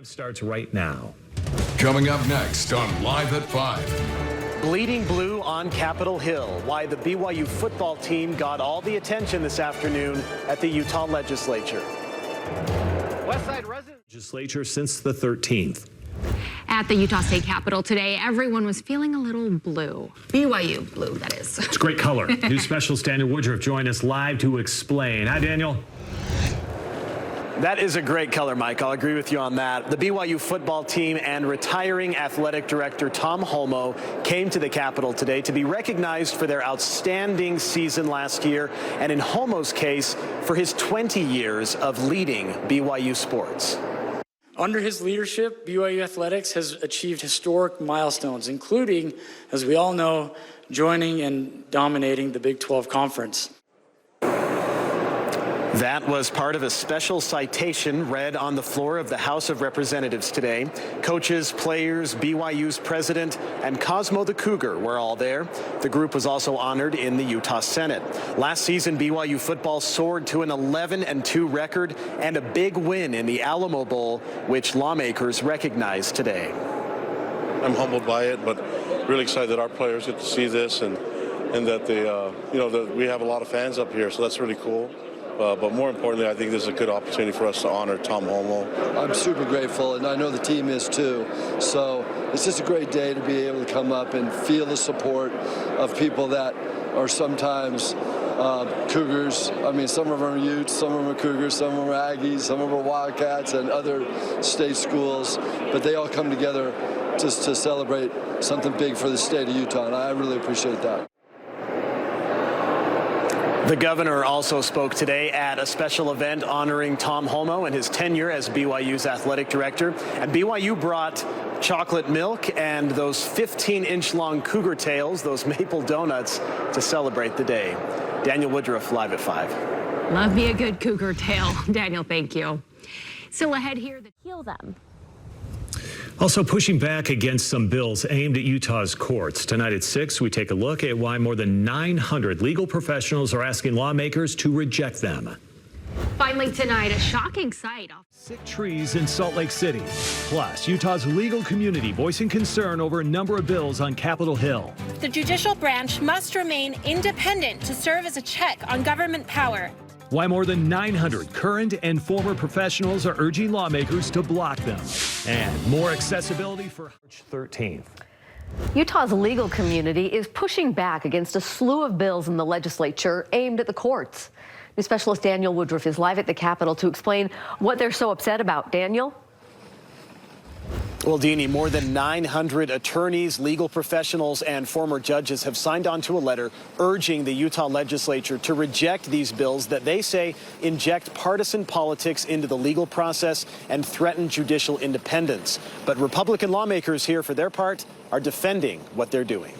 Starts right now. Coming up next on Live at 5. Bleeding blue on Capitol Hill. Why the BYU football team got all the attention this afternoon at the Utah legislature. Westside resident Legislature since the 13th. At the Utah State Capitol today, everyone was feeling a little blue. BYU blue, that is. It's great color. News specialist Daniel Woodruff joined us live to explain. Hi, Daniel. That is a great color, Mike. I'll agree with you on that. The BYU football team and retiring athletic director Tom Holmoe came to the Capitol today to be recognized for their outstanding season last year, and in Holmoe's case, for his 20 years of leading BYU sports. Under his leadership, BYU athletics has achieved historic milestones, including, as we all know, joining and dominating the Big 12 Conference. That was part of a special citation read on the floor of the House of Representatives today. Coaches, players, BYU's president, and Cosmo the Cougar were all there. The group was also honored in the Utah Senate. Last season, BYU football soared to an 11-2 record and a big win in the Alamo Bowl, which lawmakers recognized today. I'm humbled by it, but really excited that our players get to see this and that they, that we have a lot of fans up here, so that's really cool. But more importantly, I think this is a good opportunity for us to honor Tom Holmoe. I'm super grateful, and I know the team is too. So it's just a great day to be able to come up and feel the support of people that are sometimes Cougars. I mean, some of them are Utes, some of them are Cougars, some of them are Aggies, some of them are Wildcats and other state schools. But they all come together just to celebrate something big for the state of Utah, and I really appreciate that. The governor also spoke today at a special event honoring Tom Holmoe and his tenure as BYU's athletic director. And BYU brought chocolate milk and those 15-inch long cougar tails, those maple donuts, to celebrate the day. Daniel Woodruff, Live at 5. Love me a good cougar tail. Daniel, thank you. Still ahead here, heal them. Also pushing back against some bills aimed at Utah's courts. Tonight at 6, we take a look at why more than 900 legal professionals are asking lawmakers to reject them. Finally tonight, a shocking sight. Sick trees in Salt Lake City. Plus, Utah's legal community voicing concern over a number of bills on Capitol Hill. The judicial branch must remain independent to serve as a check on government power. Why more than 900 current and former professionals are urging lawmakers to block them. And more accessibility for March 13th. Utah's legal community is pushing back against a slew of bills in the legislature aimed at the courts. News specialist Daniel Woodruff is live at the Capitol to explain what they're so upset about. Daniel? Well, Deanie, more than 900 attorneys, legal professionals, and former judges have signed on to a letter urging the Utah legislature to reject these bills that they say inject partisan politics into the legal process and threaten judicial independence. But Republican lawmakers here, for their part, are defending what they're doing.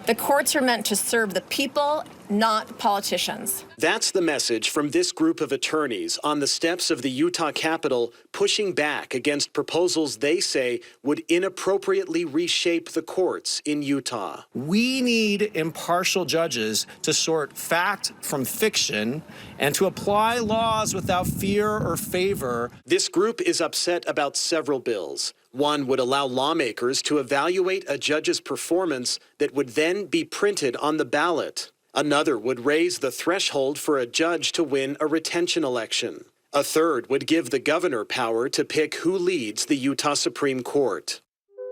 The courts are meant to serve the people, not politicians. That's the message from this group of attorneys on the steps of the Utah Capitol, pushing back against proposals they say would inappropriately reshape the courts in Utah. We need impartial judges to sort fact from fiction and to apply laws without fear or favor. This group is upset about several bills. One would allow lawmakers to evaluate a judge's performance that would then be printed on the ballot. Another would raise the threshold for a judge to win a retention election. A third would give the governor power to pick who leads the Utah Supreme Court.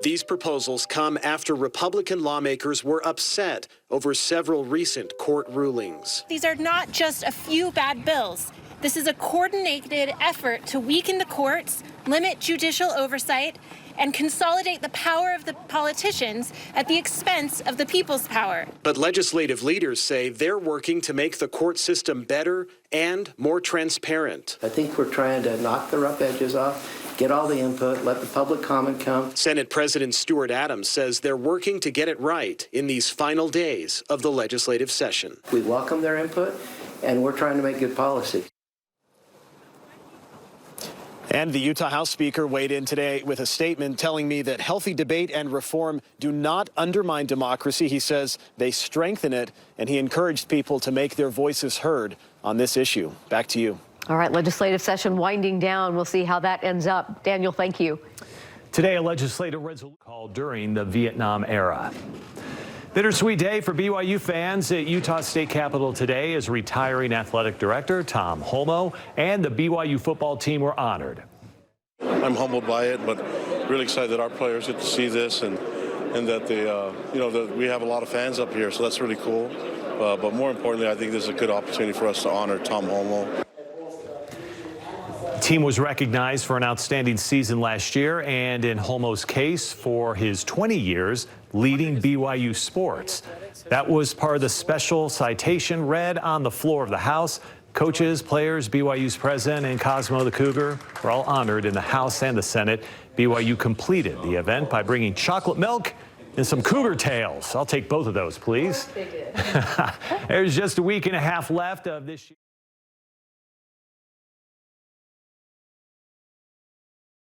These proposals come after Republican lawmakers were upset over several recent court rulings. These are not just a few bad bills. This is a coordinated effort to weaken the courts, limit judicial oversight, and consolidate the power of the politicians at the expense of the people's power. But legislative leaders say they're working to make the court system better and more transparent. I think we're trying to knock the rough edges off, get all the input, let the public comment count. Senate President Stuart Adams says they're working to get it right in these final days of the legislative session. We welcome their input, and we're trying to make good policy. And the Utah House Speaker weighed in today with a statement telling me that healthy debate and reform do not undermine democracy. He says they strengthen it, and he encouraged people to make their voices heard on this issue. Back to you. All right, legislative session winding down. We'll see how that ends up. Daniel, thank you. Today, a legislative resolution called during the Vietnam era. Bittersweet day for BYU fans at Utah State Capitol today as retiring athletic director Tom Holmoe and the BYU football team were honored. I'm humbled by it, but really excited that our players get to see this and that they, that we have a lot of fans up here, so that's really cool. But more importantly, I think this is a good opportunity for us to honor Tom Holmoe. The team was recognized for an outstanding season last year and, in Holmoe's case, for his 20 years leading BYU sports. That was part of the special citation read on the floor of the House. Coaches, players, BYU's president, and Cosmo the Cougar were all honored in the House and the Senate. BYU completed the event by bringing chocolate milk and some cougar tails. I'll take both of those, please. There's just a week and a half left of this year.